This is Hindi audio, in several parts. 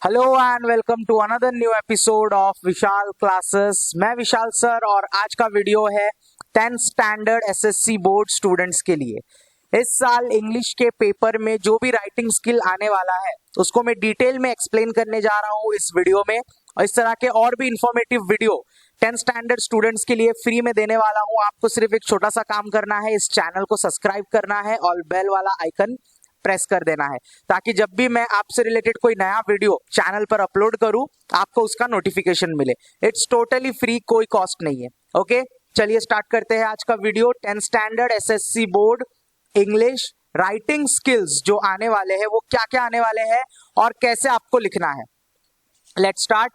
Hello and welcome to another new episode of Vishal classes. मैं विशाल सर और आज का वीडियो है 10th standard SSC board students के लिए। इस साल इंग्लिश के पेपर में जो भी राइटिंग स्किल आने वाला है उसको मैं डिटेल में एक्सप्लेन करने जा रहा हूँ इस वीडियो में, और इस तरह के और भी informative video 10th standard students के लिए फ्री में देने वाला हूँ। आपको सिर्फ एक छोटा सा काम करना है, इस चैनल को सब्सक्राइब करना है और बेल वाला आइकन प्रेस कर देना है, ताकि जब भी मैं आपसे रिलेटेड कोई नया वीडियो चैनल पर अपलोड करूं आपको उसका नोटिफिकेशन मिले। इट्स टोटली फ्री, कोई कॉस्ट नहीं है। ओके, चलिए स्टार्ट करते हैं आज का video. 10th standard SSC board English writing skills जो आने वाले हैं वो क्या क्या आने वाले हैं और कैसे आपको लिखना है। Let's start.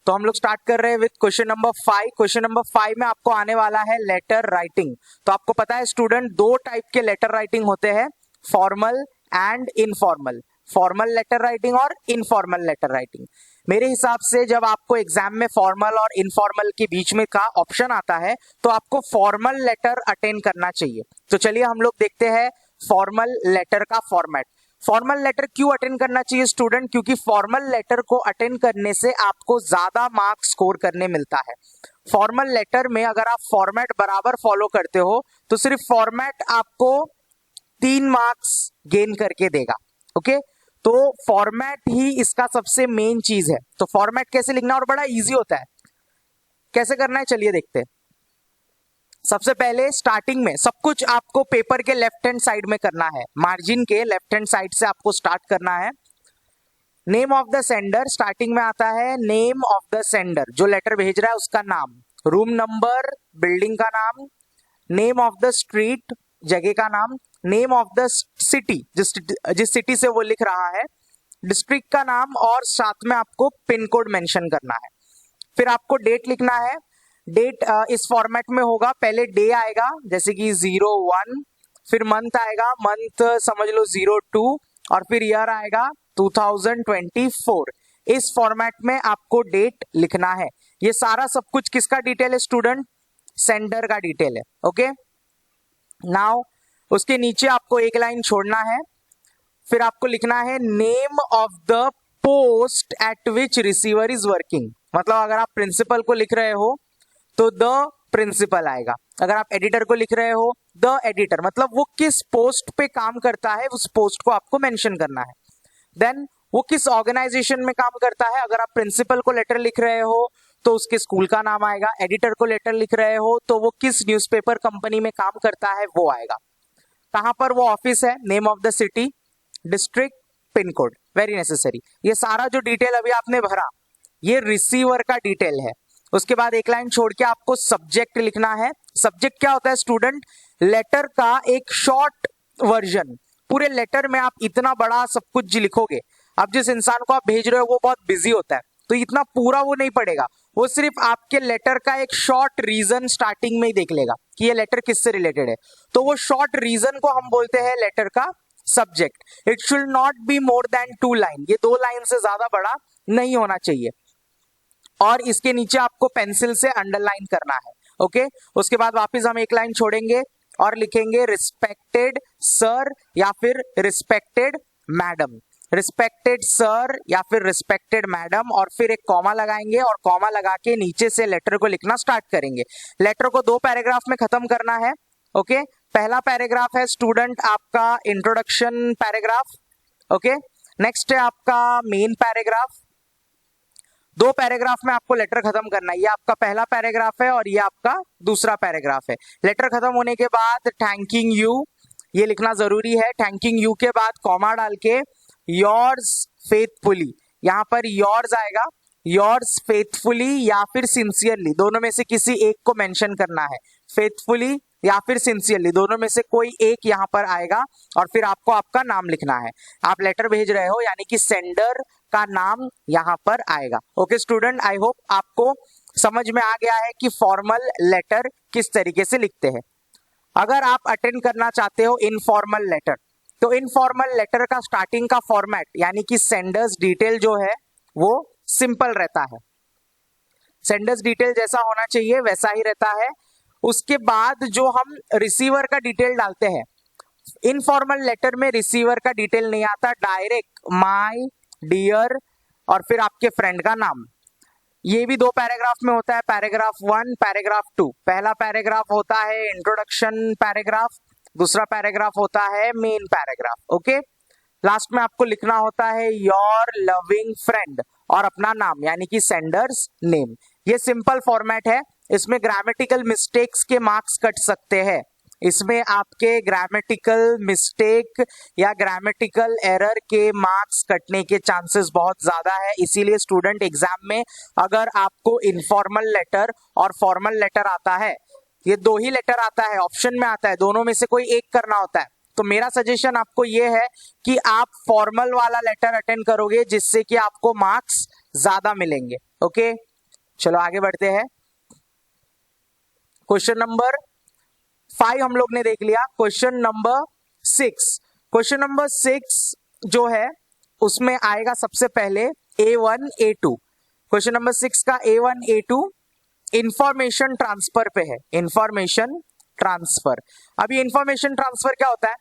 तो हम लोग स्टार्ट कर रहे हैं with question number 5। Question number 5 में आपको आने वाला है लेटर राइटिंग। तो आपको पता है स्टूडेंट, दो टाइप के लेटर राइटिंग होते हैं, formal and informal. Formal letter writing और इनफॉर्मल लेटर राइटिंग। मेरे हिसाब से जब आपको एग्जाम में फॉर्मल और इनफॉर्मल के बीच में का ऑप्शन आता है तो आपको फॉर्मल लेटर अटेंड करना चाहिए। तो चलिए हम लोग देखते हैं फॉर्मल लेटर का फॉर्मेट। फॉर्मल लेटर क्यों अटेंड करना चाहिए स्टूडेंट? क्योंकि फॉर्मल लेटर को अटेंड करने से आपको ज्यादा मार्क्स स्कोर करने मिलता है। फॉर्मल लेटर में अगर आप फॉर्मेट बराबर फॉलो करते हो तो सिर्फ फॉर्मेट आपको 3 मार्क्स गेन करके देगा। ओके, तो फॉर्मेट ही इसका सबसे मेन चीज है। तो फॉर्मेट कैसे लिखना और बड़ा इजी होता है, कैसे करना है चलिए देखते हैं। सबसे पहले स्टार्टिंग में सब कुछ आपको पेपर के लेफ्ट हैंड साइड में करना है, मार्जिन के लेफ्ट हैंड साइड से आपको स्टार्ट करना है। Name of the sender, starting में आता है नेम ऑफ द सेंडर, जो लेटर भेज रहा है उसका नाम, रूम नंबर, बिल्डिंग का नाम, नेम ऑफ द स्ट्रीट, जगह का नाम, नेम ऑफ द सिटी, जिस सिटी से वो लिख रहा है, डिस्ट्रिक्ट का नाम, और साथ में आपको पिन कोड मेंशन करना है। फिर आपको डेट लिखना है। डेट इस फॉर्मेट में होगा, पहले डे आएगा जैसे कि 01, फिर मंथ आएगा, मंथ समझ लो 02, और फिर ईयर आएगा 2024। इस फॉर्मेट में आपको डेट लिखना है। ये सारा सब कुछ किसका डिटेल है स्टूडेंट? सेंडर का डिटेल है। ओके, नाउ उसके नीचे आपको एक लाइन छोड़ना है। फिर आपको लिखना है name of the post at which receiver is working. मतलब अगर आप प्रिंसिपल को लिख रहे हो तो द प्रिंसिपल आएगा, अगर आप एडिटर को लिख रहे हो द एडिटर, मतलब वो किस पोस्ट पे काम करता है उस पोस्ट को आपको मेंशन करना है। देन वो किस ऑर्गेनाइजेशन में काम करता है, अगर आप प्रिंसिपल को लेटर लिख रहे हो तो उसके स्कूल का नाम आएगा, एडिटर को लेटर लिख रहे हो तो वो किस न्यूज़पेपर कंपनी में काम करता है वो आएगा, कहां पर वो ऑफिस है, name of the city, district, pin code, very necessary. ये सारा जो डिटेल अभी आपने भरा ये रिसीवर का डिटेल है। उसके बाद एक लाइन छोड़ के आपको सब्जेक्ट लिखना है। सब्जेक्ट क्या होता है स्टूडेंट? लेटर का एक शॉर्ट वर्जन। पूरे लेटर में आप इतना बड़ा सब कुछ लिखोगे, अब जिस इंसान को आप भेज रहे हो वो बहुत बिजी होता है तो इतना पूरा वो नहीं पढ़ेगा, वो सिर्फ आपके लेटर का एक शॉर्ट रीजन स्टार्टिंग में ही देख लेगा कि ये लेटर किससे रिलेटेड है। तो वो शॉर्ट रीजन को हम बोलते हैं लेटर का subject. It should not be more than 2 line, ये 2 लाइन से ज्यादा बड़ा नहीं होना चाहिए। और इसके नीचे आपको पेंसिल से अंडरलाइन करना है। ओके, उसके बाद वापस हम एक लाइन छोड़ेंगे और लिखेंगे रिस्पेक्टेड सर या फिर रिस्पेक्टेड मैडम, रिस्पेक्टेड सर या फिर रिस्पेक्टेड मैडम, और फिर एक कॉमा लगाएंगे और कॉमा लगा के नीचे से लेटर को लिखना स्टार्ट करेंगे। लेटर को 2 पैराग्राफ में खत्म करना है। ओके, पहला पैराग्राफ है स्टूडेंट आपका इंट्रोडक्शन पैराग्राफ। ओके, नेक्स्ट है आपका मेन पैराग्राफ। 2 पैराग्राफ में आपको लेटर खत्म करना है। ये आपका पहला पैराग्राफ है और ये आपका दूसरा पैराग्राफ है। लेटर खत्म होने के बाद थैंकिंग यू ये लिखना जरूरी है। थैंकिंग यू के बाद कॉमा डाल के योर्स फेथफुली, यहां पर योर्स आएगा, योर्स फेथफुली या फिर सिंसियरली, दोनों में से किसी एक को मेंशन करना है। फेथफुली या फिर सिंसियरली, दोनों में से कोई एक यहां पर आएगा और फिर आपको आपका नाम लिखना है। आप लेटर भेज रहे हो यानी कि सेंडर का नाम यहां पर आएगा। ओके स्टूडेंट, आई होप आपको समझ में आ गया है कि फॉर्मल लेटर किस तरीके से लिखते हैं। अगर आप अटेंड करना चाहते हो इनफॉर्मल लेटर, तो इनफॉर्मल लेटर का स्टार्टिंग का फॉर्मेट यानी कि सेंडर्स डिटेल जो है वो सिंपल रहता है। सेंडर्स डिटेल जैसा होना चाहिए वैसा ही रहता है। उसके बाद जो हम रिसीवर का डिटेल डालते हैं, इनफॉर्मल लेटर में रिसीवर का डिटेल नहीं आता, डायरेक्ट माय डियर और फिर आपके फ्रेंड का नाम। ये भी 2 पैराग्राफ में होता है, पैराग्राफ 1, पैराग्राफ 2। पहला पैराग्राफ होता है इंट्रोडक्शन पैराग्राफ, दूसरा पैराग्राफ होता है मेन पैराग्राफ। ओके, लास्ट में आपको लिखना होता है योर लविंग फ्रेंड और अपना नाम यानी कि सेंडर्स नेम। ये सिंपल फॉर्मेट है, इसमें ग्रामेटिकल मिस्टेक्स के मार्क्स कट सकते हैं। इसमें आपके ग्रामेटिकल मिस्टेक या ग्रामेटिकल एरर के मार्क्स कटने के चांसेस बहुत ज्यादा है। इसीलिए स्टूडेंट एग्जाम में अगर आपको इनफॉर्मल लेटर और फॉर्मल लेटर आता है, ये 2 ही लेटर आता है, ऑप्शन में आता है, दोनों में से कोई एक करना होता है, तो मेरा सजेशन आपको ये है कि आप फॉर्मल वाला लेटर अटेंड करोगे जिससे कि आपको मार्क्स ज्यादा मिलेंगे। ओके, चलो आगे बढ़ते हैं। क्वेश्चन नंबर 5 हम लोग ने देख लिया। क्वेश्चन नंबर 6, क्वेश्चन नंबर 6 जो है उसमें आएगा सबसे पहले A1 A2। क्वेश्चन नंबर 6 का A1 A2 इंफॉर्मेशन ट्रांसफर पे है। इंफॉर्मेशन ट्रांसफर, अभी इंफॉर्मेशन ट्रांसफर क्या होता है?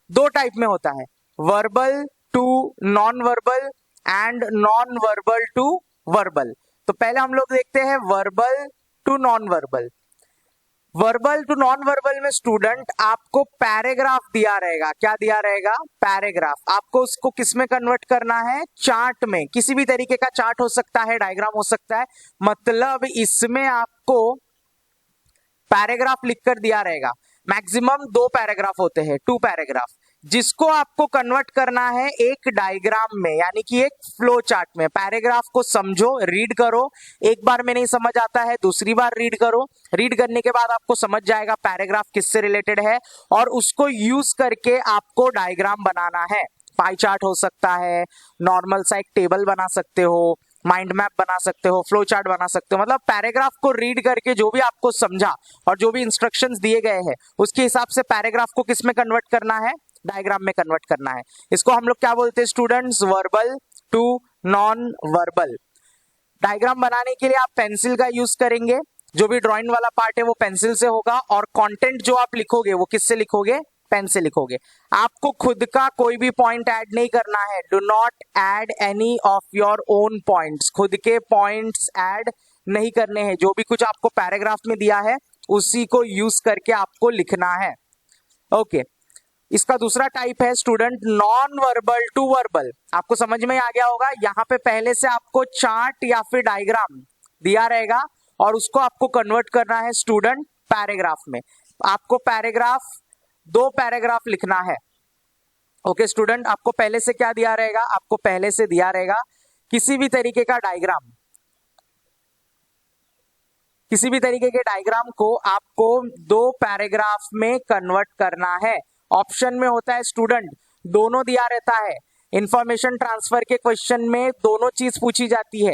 2 टाइप में होता है, verbal to non verbal and non verbal to verbal. तो पहले हम लोग देखते हैं verbal to non verbal. Verbal to non verbal में स्टूडेंट आपको पैराग्राफ दिया रहेगा। क्या दिया रहेगा? पैराग्राफ। आपको उसको किस में कन्वर्ट करना है? चार्ट में। किसी भी तरीके का चार्ट हो सकता है, डायग्राम हो सकता है, मतलब इसमें आपको पैराग्राफ लिखकर दिया रहेगा। मैक्सिमम 2 पैराग्राफ होते हैं, 2 पैराग्राफ, जिसको आपको कन्वर्ट करना है एक डायग्राम में यानी कि एक फ्लो चार्ट में। पैराग्राफ को समझो, रीड करो, एक बार में नहीं समझ आता है, दूसरी बार रीड करो। रीड करने के बाद आपको समझ जाएगा पैराग्राफ किससे रिलेटेड है और उसको यूज करके आपको डायग्राम बनाना है। पाई चार्ट हो सकता है, नॉर्मल सा एक टेबल बना सकते हो, माइंड मैप बना सकते हो, फ्लो चार्ट बना सकते हो। मतलब पैराग्राफ को रीड करके जो भी आपको समझा और जो भी इंस्ट्रक्शंस दिए गए हैं उसके हिसाब से पैराग्राफ को किस में कन्वर्ट करना है? डायग्राम में कन्वर्ट करना है। इसको हम लोग क्या बोलते हैं students? Verbal to non verbal. Diagram बनाने के लिए आप पेंसिल का यूज करेंगे, जो भी ड्राइंग वाला पार्ट है वो पेंसिल से होगा और कंटेंट जो आप लिखोगे वो किससे लिखोगे? पेन से लिखोगे। आपको खुद का कोई भी पॉइंट ऐड नहीं करना है। Do not add any of your own points. खुद के पॉइंट्स ऐड नहीं करने हैं। जो भी कुछ आपको पैराग्राफ में दिया है उसी को यूज करके आपको लिखना है। ओके, इसका दूसरा टाइप है student non verbal to verbal. आपको समझ में आ गया होगा, यहाँ पे पहले से आपको चार्ट या फिर डायग्राम दिया रहेगा और उसको आपको कन्वर्ट करना है स्टूडेंट पैराग्राफ में। आपको पैराग्राफ 2 पैराग्राफ लिखना है। ओके स्टूडेंट, आपको पहले से क्या दिया रहेगा? आपको पहले से दिया रहेगा किसी भी तरीके का डायग्राम। किसी भी तरीके के डायग्राम को आपको 2 पैराग्राफ में कन्वर्ट करना है। ऑप्शन में होता है स्टूडेंट, दोनों दिया रहता है। इंफॉर्मेशन ट्रांसफर के क्वेश्चन में दोनों चीज पूछी जाती है,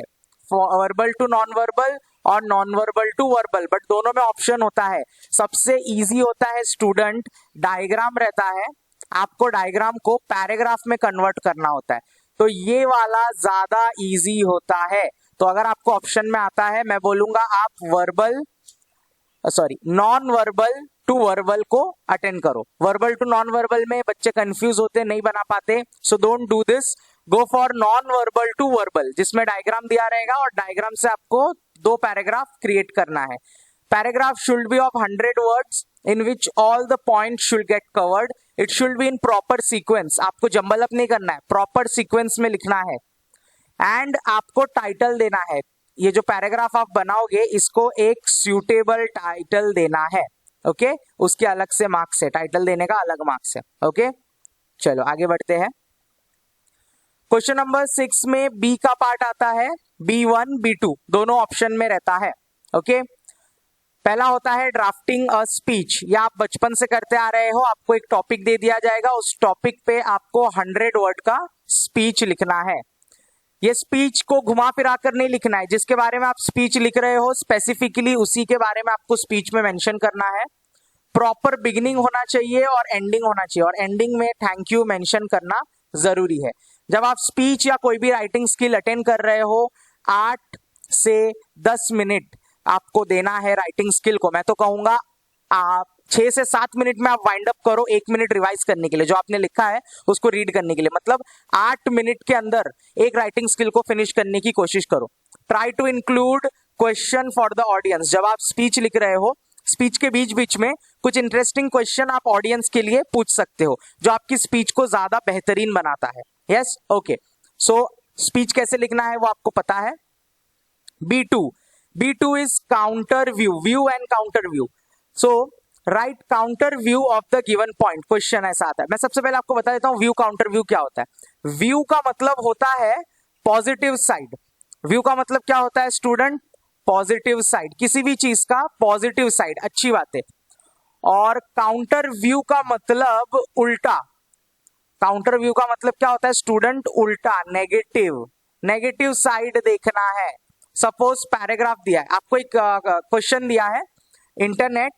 वर्बल टू नॉन वर्बल और non verbal to verbal, but दोनों में ऑप्शन होता है। सबसे इजी होता है स्टूडेंट, डायग्राम रहता है, आपको डायग्राम को पैराग्राफ में कन्वर्ट करना होता है, तो ये वाला ज्यादा इजी होता है। तो अगर आपको ऑप्शन में आता है, मैं बोलूंगा आप नॉन वर्बल टू वर्बल को अटेंड करो। वर्बल टू नॉन वर्बल में बच्चे कंफ्यूज होते, नहीं बना पाते, so don't do this, go for non verbal to verbal, जिसमें डायग्राम दिया रहेगा और डायग्राम से आपको 2 पैराग्राफ क्रिएट करना है। Paragraph should be of 100 words in which all the point should get covered. It should be in proper sequence. आपको जंबल अप नहीं करना है, प्रॉपर सीक्वेंस में लिखना है। एंड आपको टाइटल देना है। ये जो पैराग्राफ आप बनाओगे इसको एक सूटेबल टाइटल देना है। ओके, उसके अलग से मार्क्स है, टाइटल देने का अलग मार्क्स है। ओके, चलो आगे बढ़ते हैं। क्वेश्चन नंबर 6 में बी का पार्ट आता है, B1 B2 दोनों ऑप्शन में रहता है। ओके, पहला होता है ड्राफ्टिंग अ स्पीच। या आप बचपन से करते आ रहे हो, आपको एक टॉपिक दे दिया जाएगा, उस टॉपिक पे आपको 100 वर्ड का स्पीच लिखना है। ये स्पीच को घुमा फिरा कर नहीं लिखना है, जिसके बारे में आप स्पीच लिख रहे हो स्पेसिफिकली उसी के बारे में आपको स्पीच में मेंशन करना है। प्रॉपर बिगिनिंग होना चाहिए और एंडिंग होना चाहिए, और एंडिंग में थैंक यू मेंशन करना जरूरी है। जब आप स्पीच या कोई भी राइटिंग स्किल अटेंड कर रहे हो, 8 से 10 मिनट आपको देना है राइटिंग स्किल को। मैं तो कहूंगा आप 6 से 7 मिनट में आप वाइंड अप करो, 1 मिनट रिवाइज करने के लिए, जो आपने लिखा है उसको रीड करने के लिए, मतलब 8 मिनट के अंदर एक राइटिंग स्किल को फिनिश करने की कोशिश करो। Try to include question for the audience. जब आप स्पीच लिख रहे हो, स्पीच के बीच बीच में कुछ इंटरेस्टिंग क्वेश्चन आप ऑडियंस के लिए पूछ सकते हो, जो आपकी स्पीच को ज्यादा बेहतरीन बनाता है। Yes, okay. सो स्पीच कैसे लिखना है वो आपको पता है। B2 is counter view, view and counter view. So write counter view of the given point. Question ऐसा आता है। मैं सबसे पहले आपको बता देता हूं व्यू काउंटर व्यू क्या होता है। व्यू का मतलब होता है पॉजिटिव साइड। व्यू का मतलब क्या होता है स्टूडेंट? पॉजिटिव साइड, किसी भी चीज का पॉजिटिव साइड, अच्छी बात है। और काउंटर व्यू का मतलब उल्टा। काउंटर व्यू का मतलब क्या होता है स्टूडेंट? उल्टा, नेगेटिव, नेगेटिव साइड देखना है। सपोज पैराग्राफ दिया है आपको, एक क्वेश्चन दिया है, इंटरनेट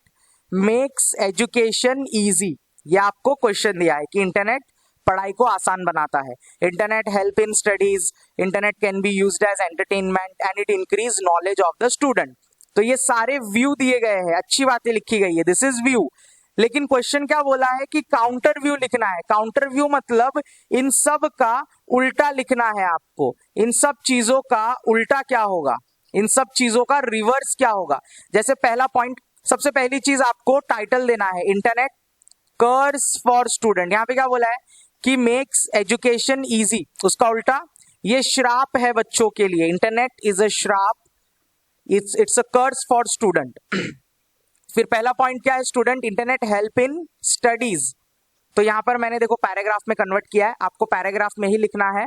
मेक्स एजुकेशन इजी। ये आपको क्वेश्चन दिया है कि इंटरनेट पढ़ाई को आसान बनाता है। Internet help in studies, internet can be used as entertainment and it increase knowledge of the student. तो ये सारे व्यू दिए गए हैं, अच्छी बातें लिखी गई है, दिस इज व्यू। लेकिन क्वेश्चन क्या बोला है कि काउंटर व्यू लिखना है। काउंटर व्यू मतलब इन सब का उल्टा लिखना है आपको। इन सब चीजों का उल्टा क्या होगा, इन सब चीजों का रिवर्स क्या होगा। जैसे पहला पॉइंट, सबसे पहली चीज आपको टाइटल देना है, इंटरनेट कर्स फॉर स्टूडेंट। यहां पे क्या बोला है कि मेक्स एजुकेशन इजी, उसका उल्टा ये श्राप है बच्चों के लिए। इंटरनेट इज अ श्राप, it's a curse for student. फिर पहला पॉइंट क्या है student? Internet help in studies. तो यहां पर मैंने देखो पैराग्राफ में कन्वर्ट किया है, आपको पैराग्राफ में ही लिखना है।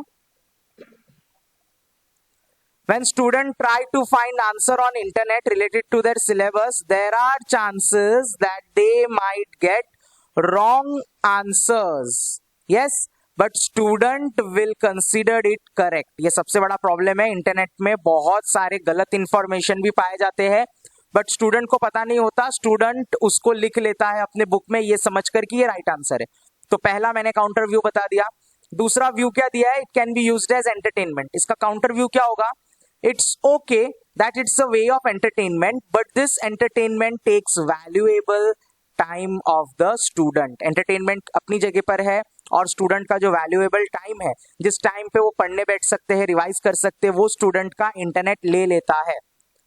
When students try to find answer on internet related to their syllabus, there are chances that they might get wrong answers. Yes, but student will consider it correct. ये सबसे बड़ा प्रॉब्लम है इंटरनेट में, बहुत सारे गलत इंफॉर्मेशन भी पाए जाते हैं, बट स्टूडेंट को पता नहीं होता। स्टूडेंट उसको लिख लेता है अपने बुक में ये समझकर कि ये राइट आंसर है। तो पहला मैंने काउंटर व्यू बता दिया। दूसरा व्यू क्या दिया है? It can be used as entertainment. इसका काउंटर व्यू क्या होगा? It's okay that it's a way of entertainment, but this entertainment takes valuable time of the student. Entertainment अपनी जगह पर है और स्टूडेंट का जो valuable time है, जिस टाइम पे वो पढ़ने बैठ सकते हैं, रिवाइज कर सकते हैं, वो स्टूडेंट का इंटरनेट ले लेता है।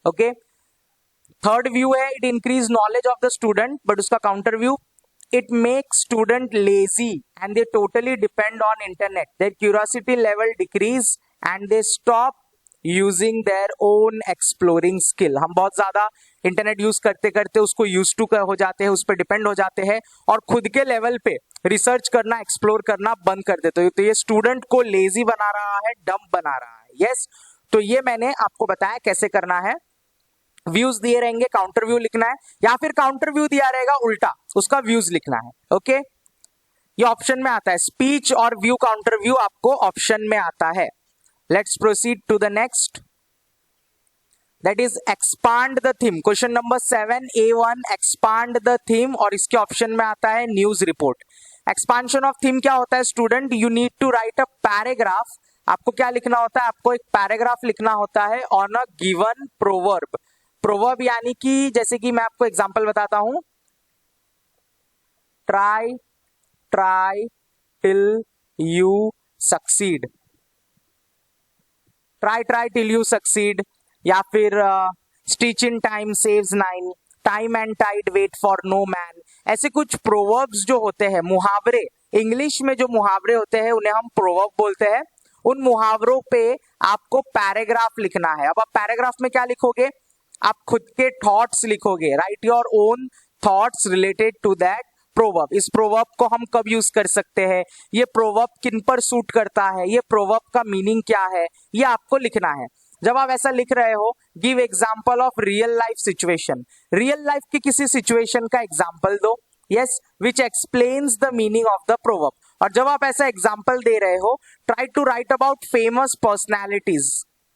ओके, थर्ड व्यू है it increase knowledge of the student, but उसका counter view it makes student lazy and they totally depend on internet, their curiosity level decrease and they stop using their own exploring skill. हम बहुत ज्यादा इंटरनेट यूज करते करते उसको यूज टू हो जाते हैं, उस पर डिपेंड हो जाते हैं और खुद के लेवल पे रिसर्च करना, एक्सप्लोर करना बंद कर देते हैं। तो ये स्टूडेंट को लेजी बना रहा है, डम बना रहा है। यस, तो ये मैंने आपको बताया कैसे करना है। व्यूज दिए रहेंगे, काउंटर व्यू लिखना है, या फिर काउंटर व्यू दिया रहेगा उल्टा, उसका व्यूज लिखना है। ओके, ये ऑप्शन में आता है, स्पीच और व्यू काउंटर व्यू आपको ऑप्शन में आता है। Let's proceed to the next. That is expand the theme. Question number 7 A1 expand the theme और इसके ऑप्शन में आता है news report. Expansion of theme क्या होता है student? You need to write a paragraph. आपको क्या लिखना होता है? आपको एक पैराग्राफ लिखना होता है on a given proverb. Proverb यानी कि जैसे कि मैं आपको एग्जांपल बताता हूं, try till you succeed, try till you succeed, या फिर stitch in time saves nine, time and tide wait for no man. ऐसे कुछ प्रोवर्ब्स जो होते हैं, मुहावरे, इंग्लिश में जो मुहावरे होते हैं उन्हें हम प्रोवर्ब बोलते हैं। उन मुहावरों पे आपको पैराग्राफ लिखना है। अब आप पैराग्राफ में क्या लिखोगे? आप खुद के थॉट्स लिखोगे, write your own thoughts related to that proverb. इस प्रोवर्ब को हम कब यूज कर सकते हैं, ये प्रोवर्ब किन पर सूट करता है, ये प्रोवर्ब का मीनिंग क्या है, ये आपको लिखना है। जब आप ऐसा लिख रहे हो, give example of real life situation, real life की किसी सिचुएशन का एग्जांपल दो, yes, which explains the meaning of the proverb. और जब आप ऐसा एग्जांपल दे रहे हो, try to write about famous personalities,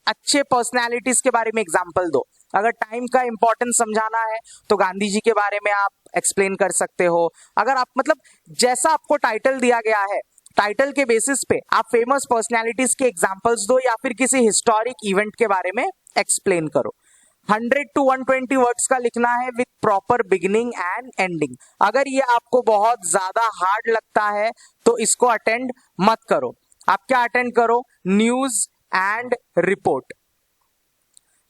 अच्छे पर्सनैलिटीज के बारे में एग्जांपल दो। अगर टाइम का इंपॉर्टेंस समझाना है तो गांधी जी के बारे में आप एक्सप्लेन कर सकते हो। अगर आप मतलब जैसा आपको टाइटल दिया गया है, टाइटल के बेसिस पे आप फेमस पर्सनैलिटीज के एग्जांपल्स दो या फिर किसी हिस्टोरिक इवेंट के बारे में एक्सप्लेन करो। 100 to 120 वर्ड्स का लिखना है with proper beginning and ending. अगर ये आपको बहुत ज्यादा हार्ड लगता है तो इसको अटेंड मत करो। आप क्या अटेंड करो, news and report.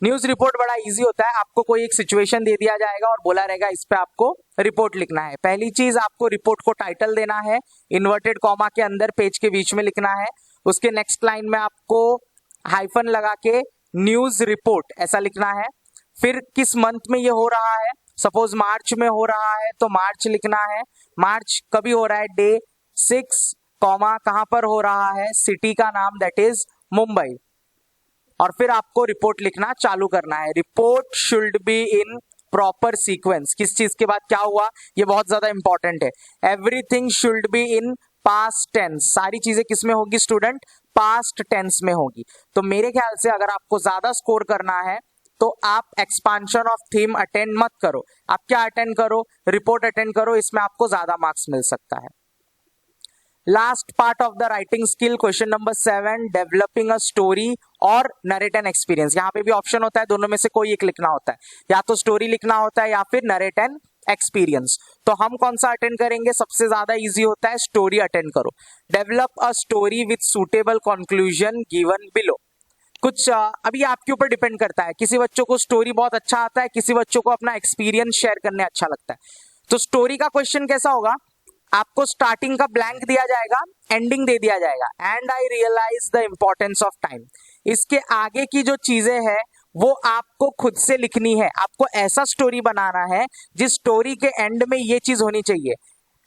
News report बड़ा इजी होता है, आपको कोई एक सिचुएशन दे दिया जाएगा और बोला रहेगा इस पे आपको रिपोर्ट लिखना है। पहली चीज, आपको रिपोर्ट को टाइटल देना है, इन्वर्टेड कॉमा के अंदर पेज के बीच में लिखना है। उसके नेक्स्ट लाइन में आपको हाइफन लगा के न्यूज रिपोर्ट ऐसा लिखना है। फिर किस मंथ में ये हो रहा है, सपोज मार्च में हो रहा है तो मार्च लिखना है। मार्च कभी हो रहा है, डे 6 कॉमा कहां पर हो रहा है, सिटी का नाम दैट इज मुंबई। और फिर आपको रिपोर्ट लिखना चालू करना है। Report should be in proper sequence. किस चीज के बाद क्या हुआ, ये बहुत ज्यादा इंपॉर्टेंट है। Everything should be in past tense. सारी चीजें किस में होगी स्टूडेंट, पास्ट टेंस में होगी। तो मेरे ख्याल से अगर आपको ज्यादा स्कोर करना है तो आप एक्सपांशन ऑफ थीम अटेंड मत करो, आप क्या अटेंड करो, रिपोर्ट अटेंड करो, इसमें आपको ज्यादा मार्क्स मिल सकता है। Last part of the writing skill, question number 7, developing a story और नरेट एन एक्सपीरियंस। यहाँ पे भी ऑप्शन होता है, दोनों में से कोई एक लिखना होता है, या तो स्टोरी लिखना होता है या फिर नरेट एन एक्सपीरियंस। तो हम कौन सा अटेंड करेंगे, सबसे ज्यादा इजी होता है स्टोरी अटेंड करो। Develop a story with suitable conclusion given below. कुछ अभी आपके ऊपर डिपेंड करता है, किसी बच्चों को स्टोरी बहुत अच्छा आता है, किसी बच्चों को अपना एक्सपीरियंस शेयर करने अच्छा लगता है। तो स्टोरी का क्वेश्चन कैसा होगा, आपको स्टार्टिंग का ब्लैंक दिया जाएगा, एंडिंग दे दिया जाएगा, and I realise the importance of time. इसके आगे की जो चीजें हैं वो आपको खुद से लिखनी है। आपको ऐसा स्टोरी बनाना है जिस स्टोरी के एंड में ये चीज होनी चाहिए,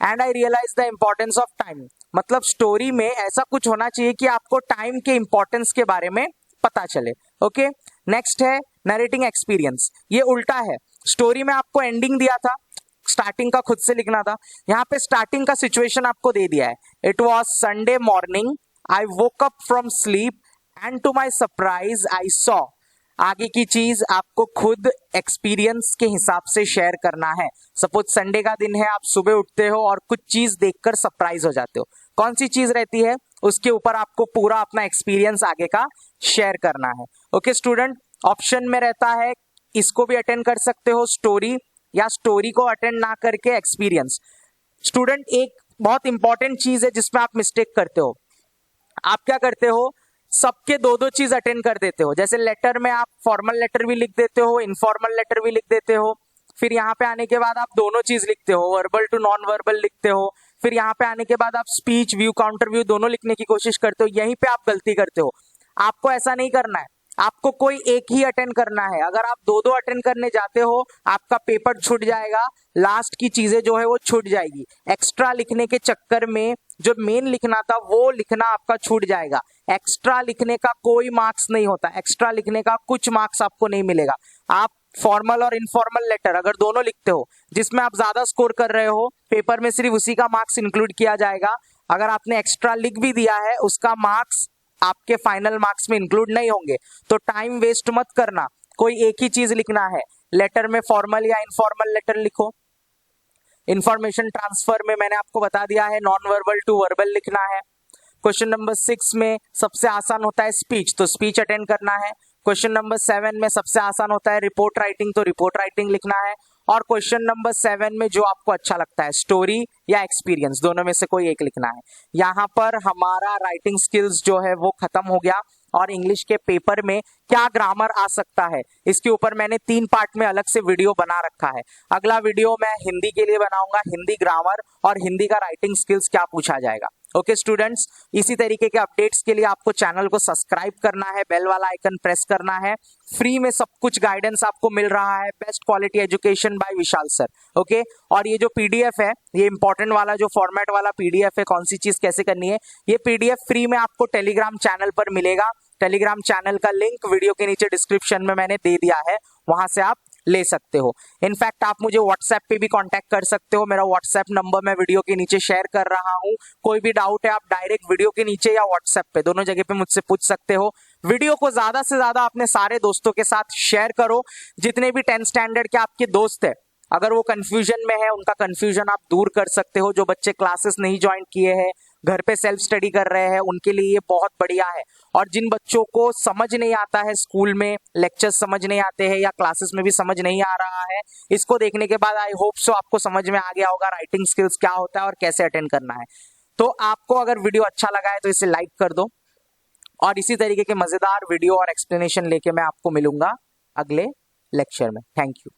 and I realise the importance of time. मतलब स्टोरी में ऐसा कुछ होना चाहिए कि आपको टाइम के इंपॉर्टेंस के बारे में पता चले। ओके, नेक्स्ट है नरेटिंग एक्सपीरियंस। ये उल्टा है, स्टोरी में आपको एंडिंग दिया था, स्टार्टिंग का खुद से लिखना था। यहाँ पे स्टार्टिंग का सिचुएशन आपको दे दिया है, it was Sunday morning, I woke up from sleep and to my surprise I saw. आगे की चीज आपको खुद एक्सपीरियंस के हिसाब से शेयर करना है। सपोज संडे का दिन है, आप सुबह उठते हो और कुछ चीज देखकर सरप्राइज हो जाते हो, कौन सी चीज रहती है, उसके ऊपर आपको पूरा अपना एक्सपीरियंस आगे का शेयर करना है। ओके स्टूडेंट, ऑप्शन में रहता है, इसको भी अटेंड कर सकते हो स्टोरी, या स्टोरी को अटेंड ना करके एक्सपीरियंस। स्टूडेंट एक बहुत इंपॉर्टेंट चीज है जिसमें आप मिस्टेक करते हो, आप क्या करते हो, सबके दो दो चीज अटेंड कर देते हो। जैसे लेटर में आप फॉर्मल लेटर भी लिख देते हो, इनफॉर्मल लेटर भी लिख देते हो, फिर यहाँ पे आने के बाद आप दोनों चीज लिखते हो, वर्बल टू नॉन वर्बल लिखते हो, फिर यहाँ पे आने के बाद आप स्पीच व्यू काउंटर व्यू दोनों लिखने की कोशिश करते हो। यहीं पे आप गलती करते हो। आपको ऐसा नहीं करना है, आपको कोई एक ही अटेंड करना है। अगर आप दो दो अटेंड करने जाते हो आपका पेपर छूट जाएगा, लास्ट की चीजें जो है वो छूट जाएगी। एक्स्ट्रा लिखने के चक्कर में जो मेन लिखना था वो लिखना आपका छूट जाएगा। एक्स्ट्रा लिखने का कोई मार्क्स नहीं होता, एक्स्ट्रा लिखने का कुछ मार्क्स आपको नहीं मिलेगा। आप फॉर्मल और इनफॉर्मल लेटर अगर दोनों लिखते हो, जिसमें आप ज्यादा स्कोर कर रहे हो, पेपर में सिर्फ उसी का मार्क्स इंक्लूड किया जाएगा। अगर आपने एक्स्ट्रा लिख भी दिया है उसका मार्क्स आपके फाइनल मार्क्स में इंक्लूड नहीं होंगे। तो टाइम वेस्ट मत करना, कोई एक ही चीज लिखना है। लेटर में फॉर्मल या इनफॉर्मल लेटर लिखो। इंफॉर्मेशन ट्रांसफर में मैंने आपको बता दिया है, नॉन वर्बल टू वर्बल लिखना है। क्वेश्चन नंबर 6 में सबसे आसान होता है स्पीच, तो स्पीच अटेंड करना है। क्वेश्चन नंबर 7 में सबसे आसान होता है रिपोर्ट राइटिंग, तो रिपोर्ट राइटिंग लिखना है। और क्वेश्चन नंबर 7 में जो आपको अच्छा लगता है, स्टोरी या एक्सपीरियंस, दोनों में से कोई एक लिखना है। यहाँ पर हमारा राइटिंग स्किल्स जो है वो खत्म हो गया। और इंग्लिश के पेपर में क्या ग्रामर आ सकता है, इसके ऊपर मैंने 3 पार्ट में अलग से वीडियो बना रखा है। अगला वीडियो मैं हिंदी के लिए बनाऊंगा, हिंदी ग्रामर और हिंदी का राइटिंग स्किल्स क्या पूछा जाएगा। ओके स्टूडेंट्स, इसी तरीके के अपडेट्स के लिए आपको चैनल को सब्सक्राइब करना है, बेल वाला आइकन प्रेस करना है। फ्री में सब कुछ गाइडेंस आपको मिल रहा है, best quality education by Vishal sir. Okay, और ये जो पीडीएफ है, ये इंपॉर्टेंट वाला जो फॉर्मेट वाला पीडीएफ है, कौन सी चीज कैसे करनी है, ये पीडीएफ फ्री में आपको टेलीग्राम चैनल पर मिलेगा। टेलीग्राम चैनल का लिंक वीडियो के नीचे डिस्क्रिप्शन में मैंने दे दिया है, वहां से आप ले सकते हो। इनफैक्ट आप मुझे व्हाट्सएप पे भी कांटेक्ट कर सकते हो, मेरा व्हाट्सएप नंबर मैं वीडियो के नीचे शेयर कर रहा हूं। कोई भी डाउट है आप डायरेक्ट वीडियो के नीचे या व्हाट्सएप पे, दोनों जगह पे मुझसे पूछ सकते हो। वीडियो को ज्यादा से ज्यादा अपने सारे दोस्तों के साथ शेयर करो। जितने भी 10th स्टैंडर्ड के आपके दोस्त है, अगर वो कंफ्यूजन में है, उनका कंफ्यूजन आप दूर कर सकते हो। जो बच्चे क्लासेस नहीं ज्वाइन किए हैं घर पे सेल्फ स्टडी कर रहे हैं उनके लिए ये बहुत बढ़िया है। और जिन बच्चों को समझ नहीं आता है, स्कूल में लेक्चर्स समझ नहीं आते हैं या क्लासेस में भी समझ नहीं आ रहा है, इसको देखने के बाद आई होप सो आपको समझ में आ गया होगा राइटिंग स्किल्स क्या होता है और कैसे अटेंड करना है। तो आपको अगर वीडियो अच्छा लगा है तो इसे लाइक कर दो, और इसी तरीके के मजेदार वीडियो और एक्सप्लेनेशन लेके मैं आपको मिलूंगा अगले लेक्चर में। Thank you.